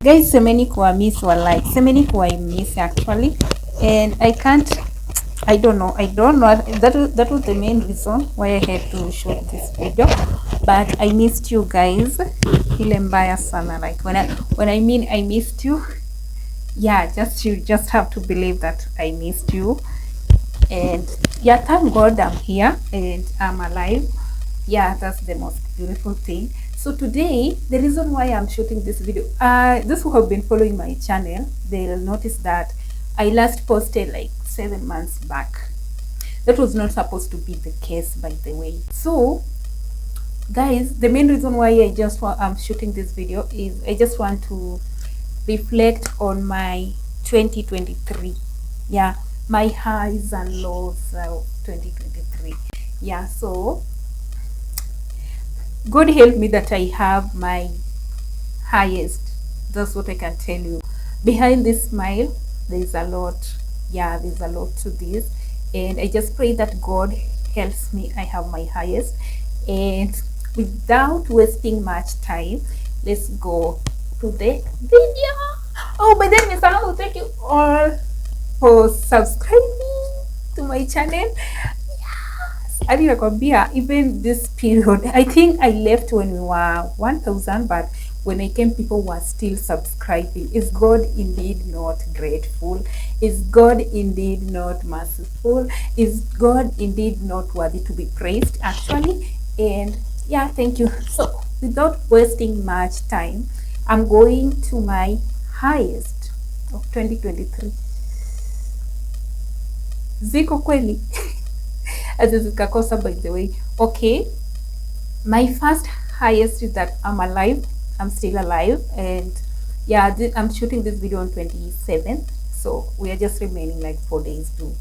Guys, semeni kuwa miss walai. Semeni kuwa I miss actually. And I don't know. That was the main reason why I had to shoot this video. But I missed you guys. Ile mbaya sana. Like when I mean I missed you, yeah, you just have to believe that I missed you. And yeah, thank God I'm here and I'm alive. Yeah, that's the most beautiful thing. So today, the reason why I'm shooting this video, those who have been following my channel, they'll notice that I last posted like 7 months back. That was not supposed to be the case, by the way. So guys, the main reason why I'm shooting this video is I just want to reflect on my 2023. Yeah, my highs and lows of 2023. Yeah, so God help me that I have my highest. That's what I can tell you. Behind this smile, there's a lot. Yeah, there's a lot to this. And I just pray that God helps me. I have my highest. And without wasting much time, let's go to the video. Oh, but then Mr. Hamu, thank you all for subscribing to my channel. Hadi nakwambia, even this period, I think I left when we were 1,000, but when I came, people were still subscribing. Is God indeed not grateful? Is God indeed not merciful? Is God indeed not worthy to be praised, actually? And yeah, thank you. So without wasting much time, I'm going to my highest of 2023. Ziko kweli? Zikakosa, by the way. Okay, my first highest is that I'm alive. I'm still alive. And yeah, I'm shooting this video on 27th, so we are just remaining like 4 days to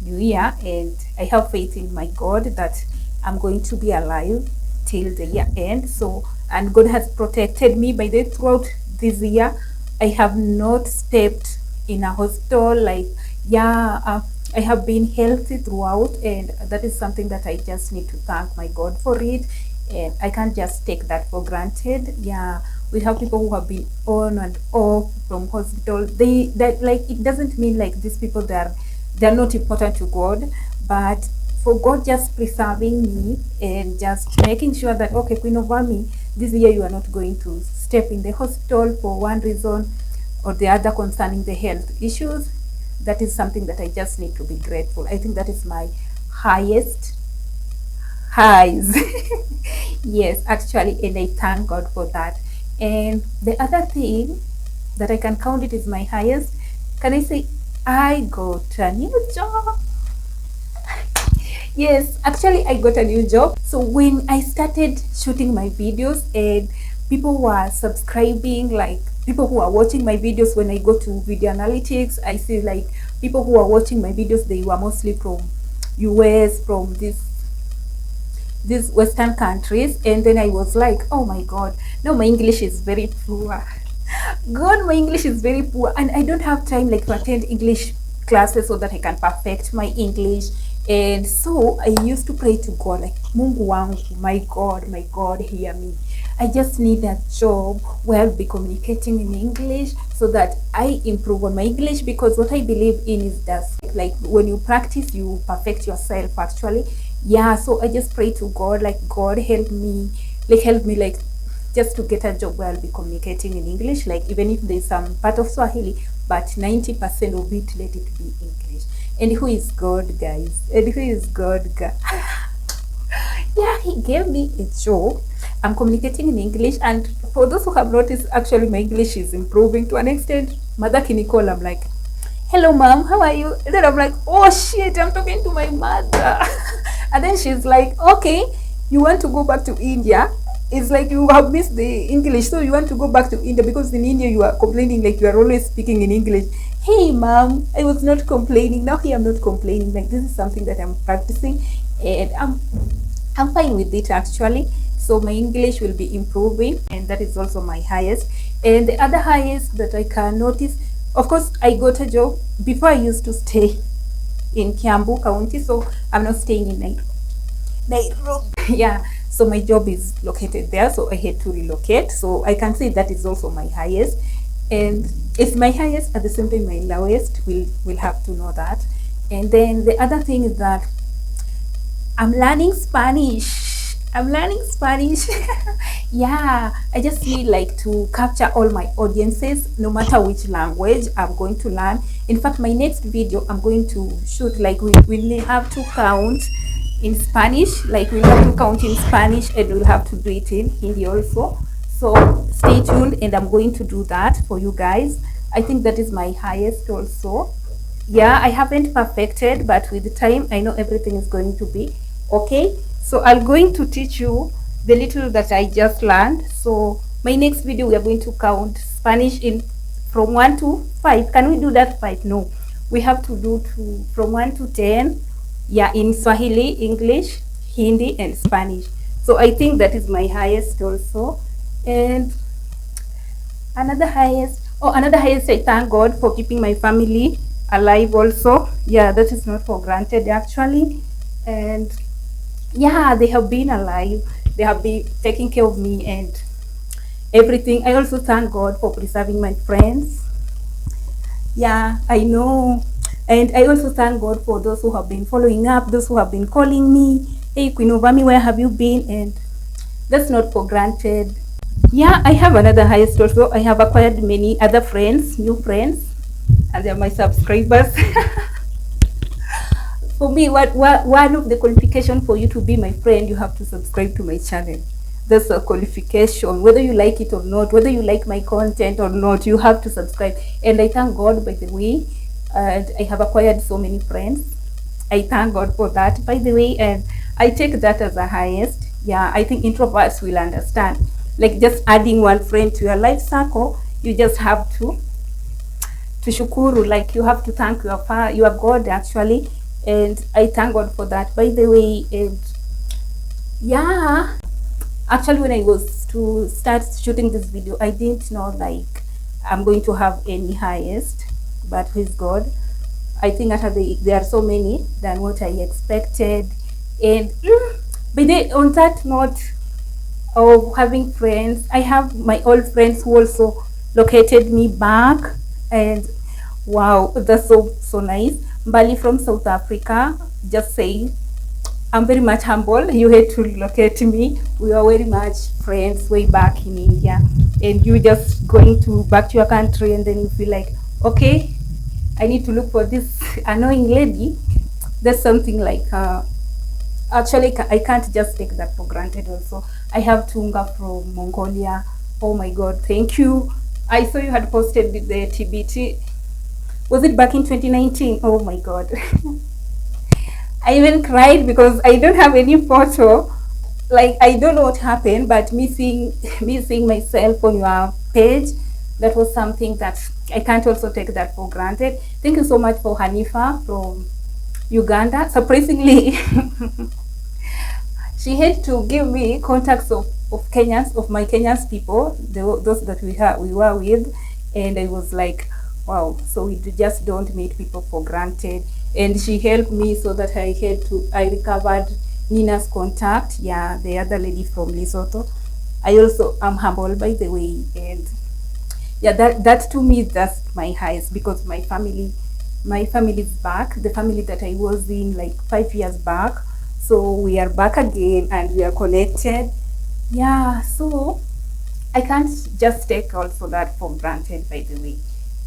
New Year, and I have faith in my God that I'm going to be alive till the year end. So, and God has protected me by the throughout this year. I have not stepped in a hospital. Like, yeah, I have been healthy throughout, and that is something that I just need to thank my God for it. And I can't just take that for granted. Yeah, we have people who have been on and off from hospital. That like, it doesn't mean like these people they're not important to God, but for God just preserving me and just making sure that, okay, Queen of Army, this year you are not going to step in the hospital for one reason or the other concerning the health issues. That is something that I just need to be grateful. I think that is my highest highs. Yes, actually, and I thank God for that. And the other thing that I can count it is my highest. Can I say I got a new job? Yes, actually, I got a new job. So when I started shooting my videos and people were subscribing, like people who are watching my videos, when I go to video analytics, I see like people who are watching my videos, they were mostly from US, from these Western countries. And then I was like, oh my God, no, my English is very poor. God, my English is very poor, and I don't have time like to attend English classes so that I can perfect my English. And so I used to pray to God, like, Mungu wangu, my God, hear me. I just need a job where I'll be communicating in English so that I improve on my English, because what I believe in is that like when you practice, you perfect yourself actually. Yeah, so I just pray to God, like, God help me like just to get a job where I'll be communicating in English, like even if there's some part of Swahili, but 90% of it, let it be English. And who is God, guys? And who is God, guys? Yeah, he gave me a job. I'm communicating in English, and for those who have noticed, actually my English is improving to an extent. Mother Kinicol, I'm like, hello mom, how are you? And then I'm like, oh shit, I'm talking to my mother. And then she's like, okay, you want to go back to India? It's like you have missed the English, so you want to go back to India because in India you are complaining like you are always speaking in English. Hey mom, I was not complaining. Now here I'm not complaining. Like, this is something that I'm practicing, and I'm fine with it actually. So my English will be improving, and that is also my highest. And the other highest that I can notice, of course, I got a job. Before I used to stay in Kiambu County, so I'm not staying in Nairobi. Yeah, so my job is located there, so I had to relocate. So I can say that is also my highest. And it's my highest, at the same time my lowest. We'll have to know that. And then the other thing is that I'm learning Spanish. I'm learning Spanish. Yeah, I just need like to capture all my audiences, no matter which language I'm going to learn. In fact, my next video I'm going to shoot, like we'll have to count in Spanish, like we'll have to count in Spanish, and we'll have to do it in Hindi also. So stay tuned, and I'm going to do that for you guys. I think that is my highest also. Yeah, I haven't perfected, but with the time I know everything is going to be okay. So I'm going to teach you the little that I just learned. So my next video we are going to count Spanish in from 1 to 5. Can we do that 5? No, we have to do from 1 to 10. Yeah, in Swahili, English, Hindi, and Spanish. So I think that is my highest also. And another highest, I thank God for keeping my family alive also. Yeah, that is not for granted actually. And yeah, they have been alive, they have been taking care of me and everything. I also thank God for preserving my friends. Yeah, I know. And I also thank God for those who have been following up, those who have been calling me, hey Queen Ovami, where have you been? And that's not for granted. Yeah, I have another highest also. I have acquired many other friends, new friends, and they're my subscribers. For me, one of the qualification for you to be my friend, you have to subscribe to my channel. That's a qualification. Whether you like it or not, whether you like my content or not, you have to subscribe. And I thank God, by the way, and I have acquired so many friends. I thank God for that, by the way, and I take that as the highest. Yeah, I think introverts will understand. Like just adding one friend to your life circle, you just have to shukuru, like you have to thank your God actually. And I thank God for that, by the way. And yeah, actually when I was to start shooting this video, I didn't know like I'm going to have any highest, but with God, I think there are so many than what I expected. And but on that note of having friends, I have my old friends who also located me back, and wow, that's so nice. Mbali from South Africa just saying, I'm very much humble. You had to locate me. We are very much friends way back in India, and you just going to back to your country, and then you feel like, okay, I need to look for this annoying lady. That's something like actually I can't just take that for granted. Also, I have Tunga from Mongolia. Oh my God, thank you. I saw you had posted the TBT. Was it back in 2019? Oh my God. I even cried because I don't have any photo. Like, I don't know what happened, but me seeing myself on your page, that was something that I can't also take that for granted. Thank you so much for Hanifa from Uganda. Surprisingly, she had to give me contacts of Kenyans, of my Kenyans people, those that we were with, and I was like, wow, so we just don't meet people for granted. And she helped me so that I recovered Nina's contact. Yeah, the other lady from Lesotho. I also am humble, by the way. And yeah, that to me, that's my highest, because my family is back. The family that I was in like 5 years back. So we are back again and we are connected. Yeah, so I can't just take also that for granted, by the way.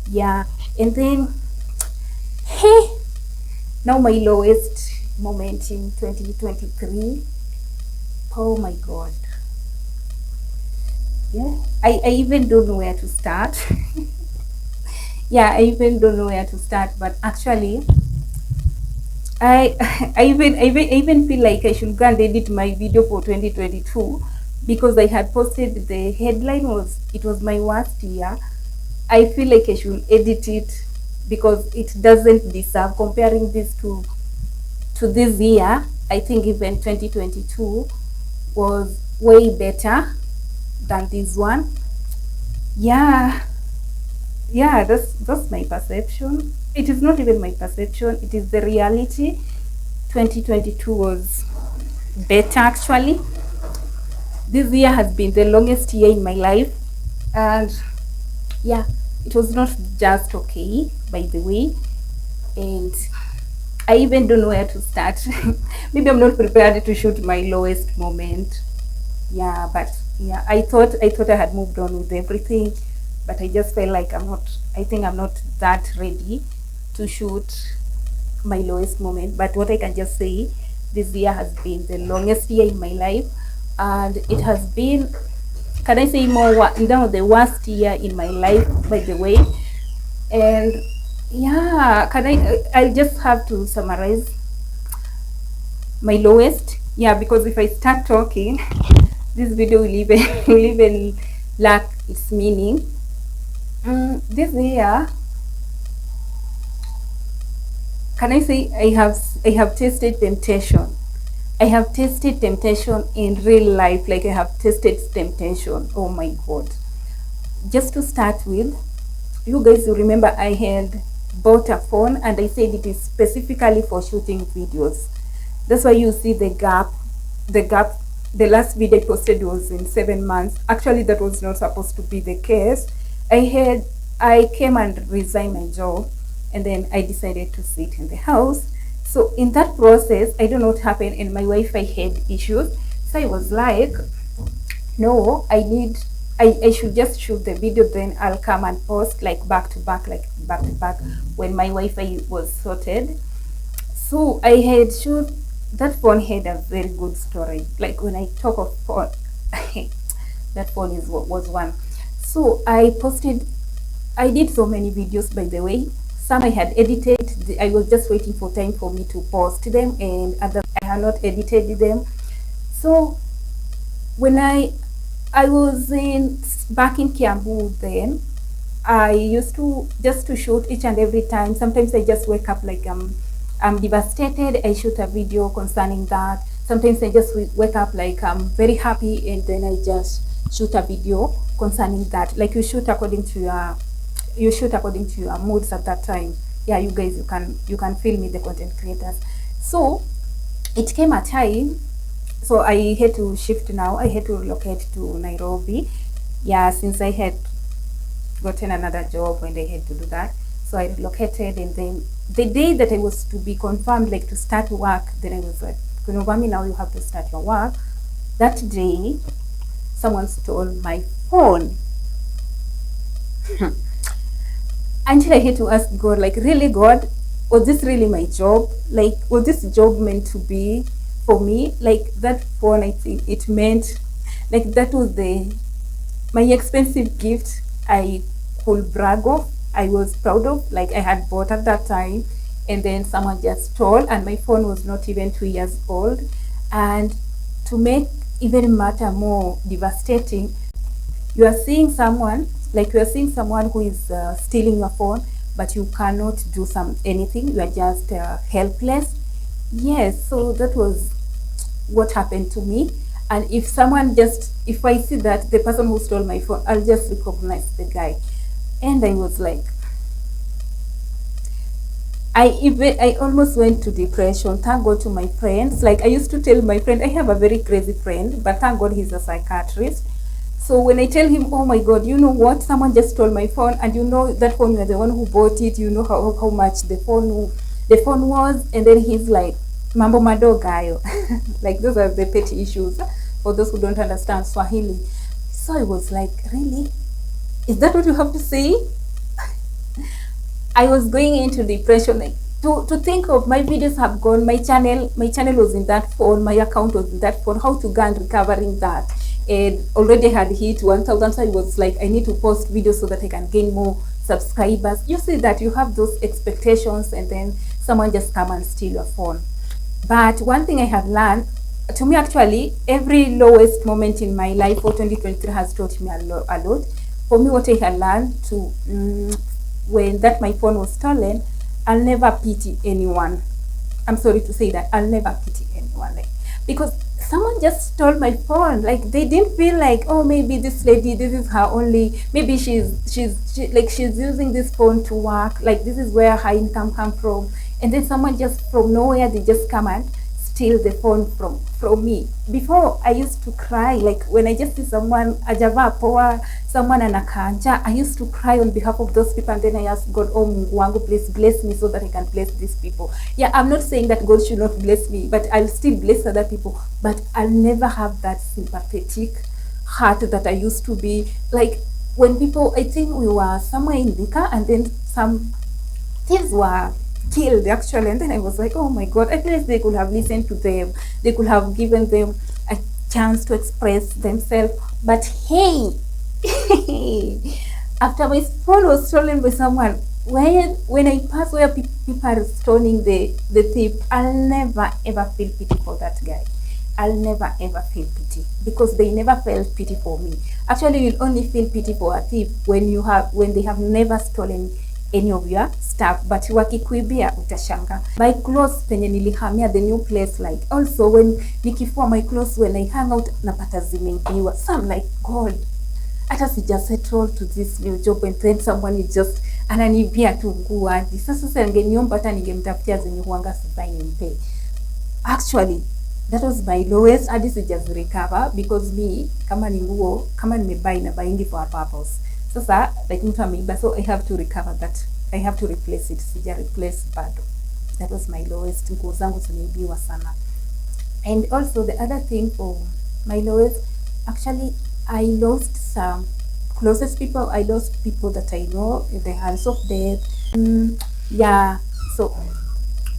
Yeah, and then hey, now my lowest moment in 2023. Oh my God. Yeah, I even don't know where to start. Yeah, I even don't know where to start, but actually I even feel like I should go and edit my video for 2022, because I had posted, the headline was, it was my worst year. I feel like I should edit it because it doesn't deserve, comparing this to this year. I think even 2022 was way better than this one. Yeah, that's my perception. It is not even my perception, it is the reality. 2022 was better actually. This year has been the longest year in my life, and yeah, It was not just okay, by the way, and I even don't know where to start. Maybe I'm not prepared to shoot my lowest moment. Yeah, but yeah, I thought I had moved on with everything, but I just felt like I think I'm not that ready to shoot my lowest moment. But what I can just say, this year has been the longest year in my life, and it has been, can I say more, the worst year in my life, by the way. And yeah, I just have to summarize my lowest. Yeah, because if I start talking, this video will even will even lack its meaning. This year, can I say, I have tasted temptation. I have tasted temptation in real life, like I have tasted temptation. Oh my God. Just to start with, you guys will remember I had bought a phone and I said it is specifically for shooting videos. That's why you see the gap. The last video I posted was in 7 months. Actually, that was not supposed to be the case. I came and resigned my job, and then I decided to sit in the house. So in that process, I don't know what happened, and my Wi-Fi had issues. So I was like, no, I should just shoot the video, then I'll come and post like back to back when my Wi-Fi was sorted. So I had shoot, that phone had a very good storage. Like when I talk of phone, that phone was one. So I did so many videos, by the way. Some I had edited. I was just waiting for time for me to post them, and others I had not edited them. So when I was back in Kiambu then, I used to just to shoot each and every time. Sometimes I just wake up like I'm devastated. I shoot a video concerning that. Sometimes I just wake up like I'm very happy, and then I just shoot a video concerning that. Like you shoot according to your moods at that time. Yeah, you guys, you can feel me, the content creators. So it came a time, so I had to shift now. I had to relocate to Nairobi. Yeah, since I had gotten another job when I had to do that. So I relocated, and then the day that I was to be confirmed, like to start work, then I was like, Kunovami, now you have to start your work. That day, someone stole my phone. Until I had to ask God, like, really, God, was this really my job? Like, was this job meant to be for me? Like, that phone, I think it meant, like, that was my expensive gift I could brag of. I was proud of, like I had bought at that time, and then someone just stole, and my phone was not even 2 years old. And to make even matter more devastating, you are seeing someone who is stealing your phone, but you cannot do anything. You are just helpless. Yes, so that was what happened to me. And if I see that the person who stole my phone, I'll just recognize the guy. And I was like, I almost went to depression. Thank God to my friends. Like I used to tell my friend, I have a very crazy friend, but thank God he's a psychiatrist. So when I tell him, oh my God, you know what? Someone just stole my phone, and you know that phone, you're the one who bought it. You know how much the phone was. And then he's like, Mambo Madogayo. Like those are the petty issues for those who don't understand Swahili. So I was like, really? Is that what you have to say? I was going into depression, like to think of my videos have gone, my channel was in that phone, my account was in that phone, how to go and recovering that. And already had hit 1,000, so I was like, I need to post videos so that I can gain more subscribers. You see that you have those expectations, and then someone just come and steal your phone. But one thing I have learned, to me actually, every lowest moment in my life for 2023 has taught me a lot. For me, what I had learned when that my phone was stolen, I'll never pity anyone. I'm sorry to say that, I'll never pity anyone, like, because someone just stole my phone. Like they didn't feel like, oh, maybe this lady, this is her only, maybe she's using this phone to work, like this is where her income come from, and then someone just from nowhere, they just come and steal the phone from me. Before I used to cry, like when I just see someone ajavaa poa, someone anakanja, I used to cry on behalf of those people, and then I asked God, oh Mungu wangu, please bless me so that I can bless these people. Yeah, I'm not saying that God should not bless me, but I'll still bless other people, but I'll never have that sympathetic heart that I used to be. Like when people, I think we were somewhere in Vika, and then some thieves were killed actually, and then I was like, oh my God, at least they could have listened to them, they could have given them a chance to express themselves. But hey, after my phone was stolen by someone, when I pass where people are stoning the thief, I'll never ever feel pity for that guy. I'll never ever feel pity, because they never felt pity for me. Actually, you'll only feel pity for a thief when they have never stolen any of your stuff, but wakikuibia utashanga. My clothes penye nilihamia the new place, like also when nikifua my clothes, when I hang out napata zimeibiwa. So I'm like, God, hata sija settle to this new job, and then someone is just ananibia tu nguo hadi sasa ngeniomba hata ningemtafutia zenye huanga sivai nimpe. Actually that was my lowest, hadi sija recover, because me kama ni nguo kama nimebuy na buying for a purpose. Sasa like mtu ameiba, so I have to recover that, I have to replace it, sija replace bado. That was my lowest, nguo zangu zimeibiwa sana. And also the other thing for my lowest, actually I lost some closest people. I lost people that I know in the hands of death. Yeah, so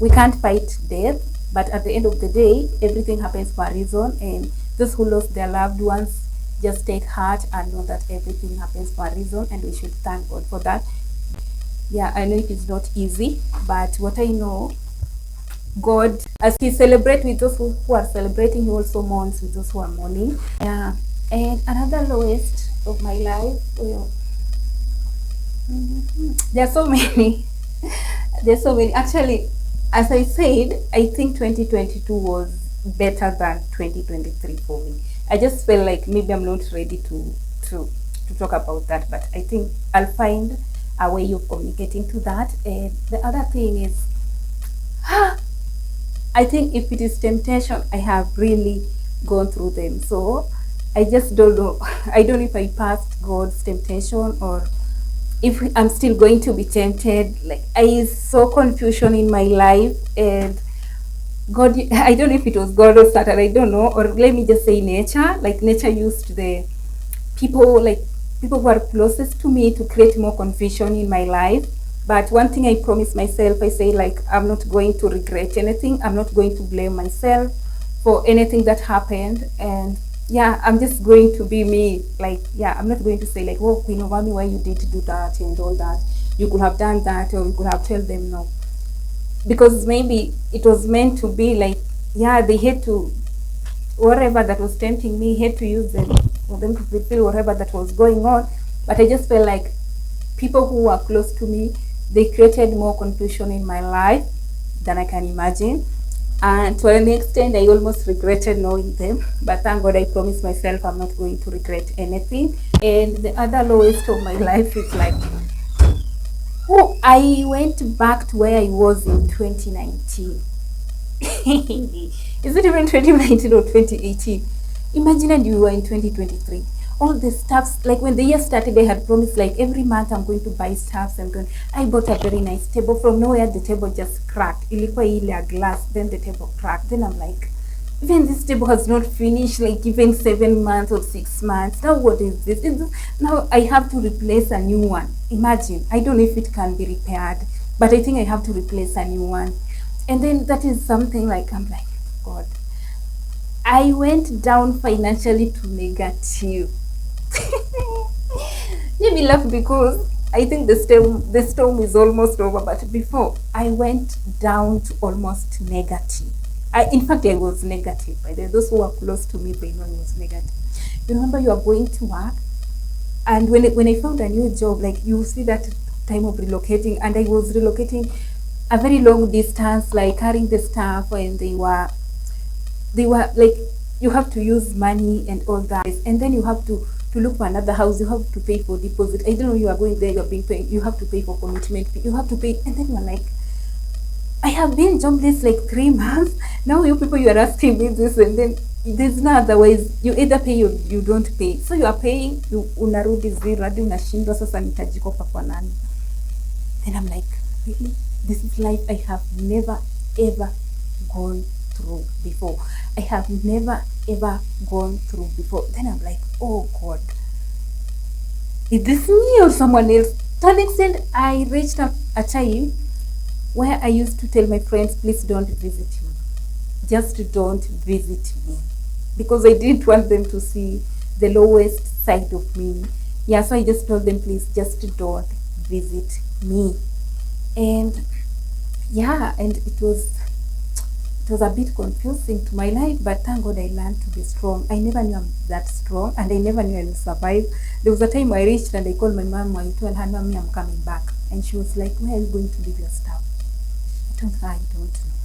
we can't fight death, but at the end of the day, everything happens for a reason, and those who lost their loved ones, just take heart and know that everything happens for a reason, and we should thank God for that. Yeah, I know it is not easy, but what I know, God, as He celebrates with those who are celebrating, He also mourns with those who are mourning. Yeah, and another lowest of my life, there are so many. There's so many. Actually, as I said, I think 2022 was better than 2023 for me. I just felt like maybe I'm not ready to talk about that, but I think I'll find a way of communicating to that. And the other thing is, I think if it is temptation, I have really gone through them. So I just don't know. I don't know if I passed God's temptation, or if I'm still going to be tempted. Like, I saw confusion in my life, and God, I don't know if it was God or Satan, I don't know, or let me just say nature. Like, nature used the people who are closest to me to create more confusion in my life. But one thing I promised myself, I say, like, I'm not going to regret anything. I'm not going to blame myself for anything that happened. And yeah, I'm just going to be me. Like, yeah, I'm not going to say like, oh, Queen Ovami, why you did do that and all that. You could have done that, or you could have told them no. Because maybe it was meant to be like, yeah, they had to, whatever that was tempting me, had to use them for them to fulfill whatever that was going on. But I just felt like people who were close to me, they created more confusion in my life than I can imagine. And to an extent, I almost regretted knowing them. But thank God, I promised myself I'm not going to regret anything. And the other lowest of my life is like, oh, I went back to where I was in 2019. Is it even 2019 or 2018? Imagine you were in 2023. All the stuffs, like when the year started, I had promised like every month I'm going to buy stuffs. I bought a very nice table. From nowhere, the table just cracked. Ilikuwa ile a glass, then the table cracked. Then I'm like, even this table has not finished, like even 7 months or 6 months. Now what is this? Now I have to replace a new one. Imagine, I don't know if it can be repaired, but I think I have to replace a new one. And then that is something like, I'm like, God, I went down financially to negative. Let me laugh because I think the storm is almost over, but before I went down to almost negative. In fact, I was negative. By the way, those who are close to me, they know I was negative. You remember, you are going to work, and when I found a new job, like you see that time of relocating, and I was relocating a very long distance, like carrying the stuff, and they were like, you have to use money and all that, and then you have to look for another house. You have to pay for deposit. I don't know, you are going there, you are being paid, you have to pay for commitment fee, you have to pay, and then you're like, I have been jobless like 3 months. Now you people, you are asking me this, and then there's no other ways. You either pay or you don't pay. So you are paying, you unarudi zero, hadi unashindwa sasa nitajikopa kwa nani? Then I'm like, really? This is life I have never ever gone through before. I have never ever gone through before. Then I'm like, oh God, is this me or someone else? To an extent, I reached a time where I used to tell my friends, please don't visit me. Just don't visit me. Because I didn't want them to see the lowest side of me. Yeah, so I just told them, please just don't visit me. And yeah, and it was a bit confusing to my life, but thank God I learned to be strong. I never knew I'm that strong, and I never knew I would survive. There was a time I reached and I called my mom. I told her, "Mommy, I'm coming back," and she was like, "Where are you going to leave your stuff?" I told her, "I don't know,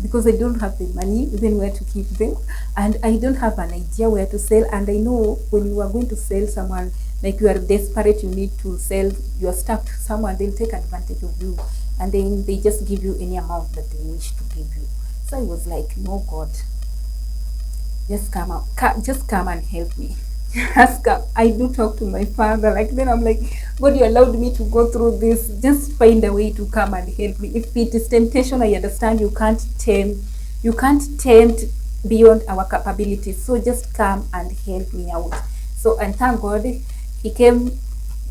because I don't have the money even where to keep them, and I don't have an idea where to sell. And I know when you are going to sell someone, like you are desperate, you need to sell your stuff to someone, they'll take advantage of you, and then they just give you any amount that they wish to give you." So I was like, no, God, just come out, just come and help me. Just come. I do talk to my father. Like, then I'm like, God, you allowed me to go through this. Just find a way to come and help me. If it is temptation, I understand you can't tempt beyond our capabilities. So just come and help me out. So, and thank God he came.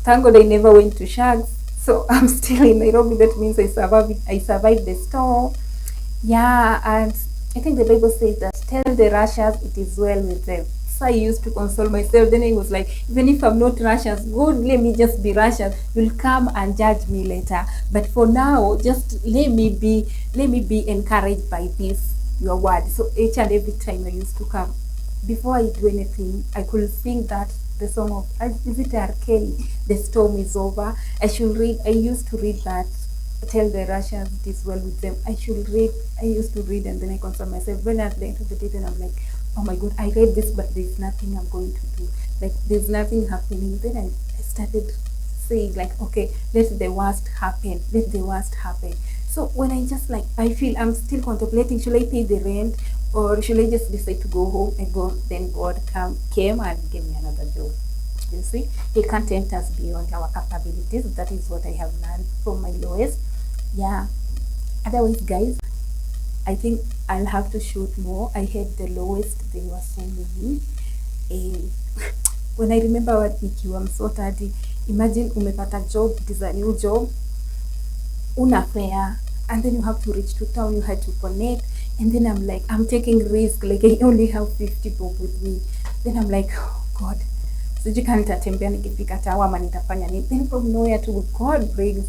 Thank God I never went to Shags. So I'm still in Nairobi. That means I survived the storm. Yeah, and I think the Bible says that tell the Russians it is well with them. So I used to console myself. Then I was like, even if I'm not Russians, God, let me just be Russian. You'll come and judge me later. But for now, just let me be encouraged by this, your word. So each and every time I used to come, before I do anything, I could sing the song of, is it R. Kelly? The storm is over. I used to read that. Tell the Russians it is well with them. I used to read, and then I console myself. When at the end of the day, then I'm like, oh my God, I read this, but there's nothing I'm going to do. Like, there's nothing happening. Then I started saying, like, okay, let the worst happen. Let the worst happen. So when I just like, I feel I'm still contemplating, should I pay the rent or should I just decide to go home and go? Then God came and gave me another job. You see, he can't tempt us beyond our capabilities. That is what I have learned from my lowest. Yeah, otherwise, guys, I think I'll have to shoot more. I had the lowest, they were so many. When I remember what Nikki, I'm so tired. Imagine umepata job, it is a new job, una fare, and then you have to reach to town, you had to connect, and then I'm like, I'm taking risk, like I only have 50 bob with me. Then I'm like, oh God, sijui kama nitatembea nikifika tawa ama nitafanya nini. Then from nowhere to God brings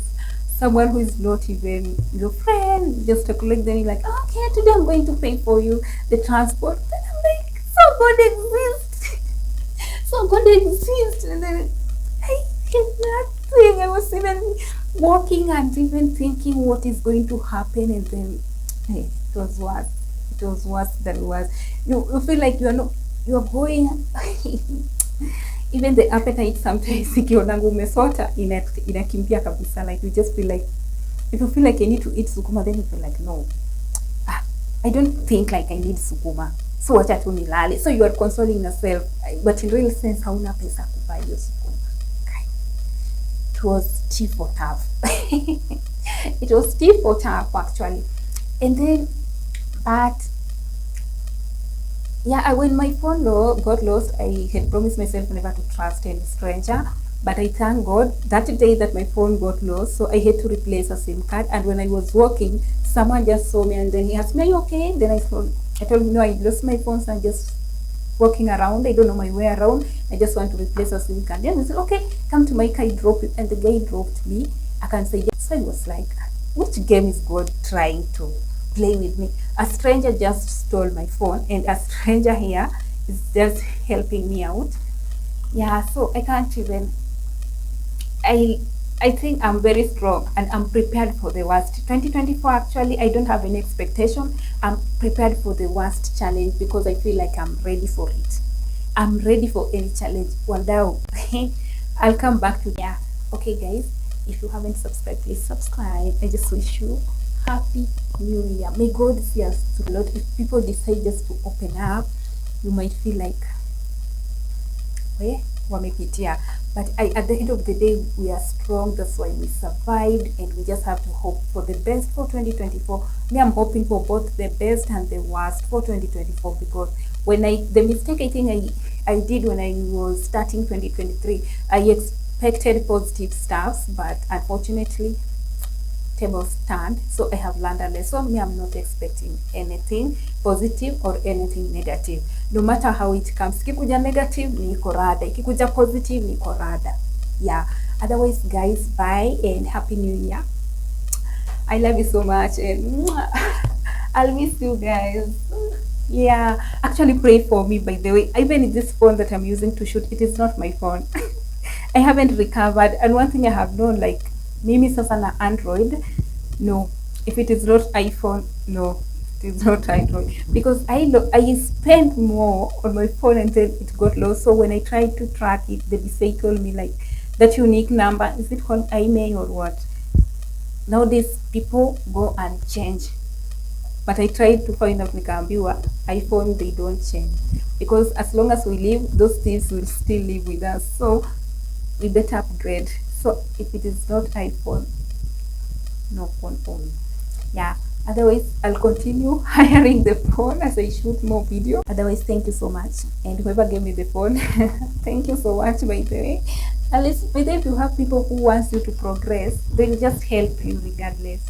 someone who is not even your friend, just a colleague. Then you're like, oh, okay, today I'm going to pay for you the transport. Then I'm like, so God exists. So God exists. And then I did nothing. I was even walking and even thinking what is going to happen, and then hey, it was worse. It was worse than worse. You feel like you are going even the appetite sometimes ikionangu umesota inakimbia kabisa. Like you just feel like, if you feel like you need to eat sukuma, then you feel like, no, I don't think like I need sukuma, so wacha tu nilale. So you are consoling yourself, but in real sense hauna pesa kubuy your sukuma. Okay. It was tea for tough. It was tea for tough actually. And then, but yeah, when my phone got lost, I had promised myself never to trust any stranger. But I thank God that day that my phone got lost, so I had to replace a SIM card. And when I was walking, someone just saw me and then he asked me, are you okay? Then I told him, no, I lost my phone, so I'm just walking around. I don't know my way around. I just want to replace a SIM card. Then he said, okay, come to my car, drop it. And the guy dropped me. I can say yes. So I was like, which game is God trying to play with me? A stranger just stole my phone, and a stranger here is just helping me out. Yeah, so I can't even, I think I'm very strong and I'm prepared for the worst. 2024 actually, I don't have any expectation. I'm prepared for the worst challenge because I feel like I'm ready for it. I'm ready for any challenge. Waldao. I'll come back to, yeah. Okay guys, if you haven't subscribed, please subscribe. I just wish you Happy New Year. May God see us through a lot. If people decide just to open up, you might feel like wamepitia, but at the end of the day, we are strong. That's why we survived, and we just have to hope for the best for 2024. Me, I'm hoping for both the best and the worst for 2024, because the mistake I think I did when I was starting 2023, I expected positive stuff, but unfortunately tables turned. So I have learned a lesson. Me, I'm not expecting anything positive or anything negative, no matter how it comes. Ikikuja negative niko rada, ikikuja positive niko rada. Yeah, otherwise guys, bye and happy new year. I love you so much, and I'll miss you guys. Yeah, actually pray for me, by the way. Even this phone that I'm using to shoot, it is not my phone. I haven't recovered, and one thing I have known, like mimi sasa na Android, no, if it is not iPhone, no, it is not Android, because I spent more on my phone until it got lost. So when I tried to track it, the DSA told me like that unique number, is it called IMEI or what? Nowadays people go and change, but I tried to find out, nikaambiwa iPhone they don't change, because as long as we live, those things will still live with us. So we better upgrade. So if it is not iPhone, no phone for me. Yeah, otherwise I'll continue hiring the phone as I shoot more video. Otherwise, thank you so much, and whoever gave me the phone, thank you so much, by the way. At least if you have people who wants you to progress, they'll just help you regardless.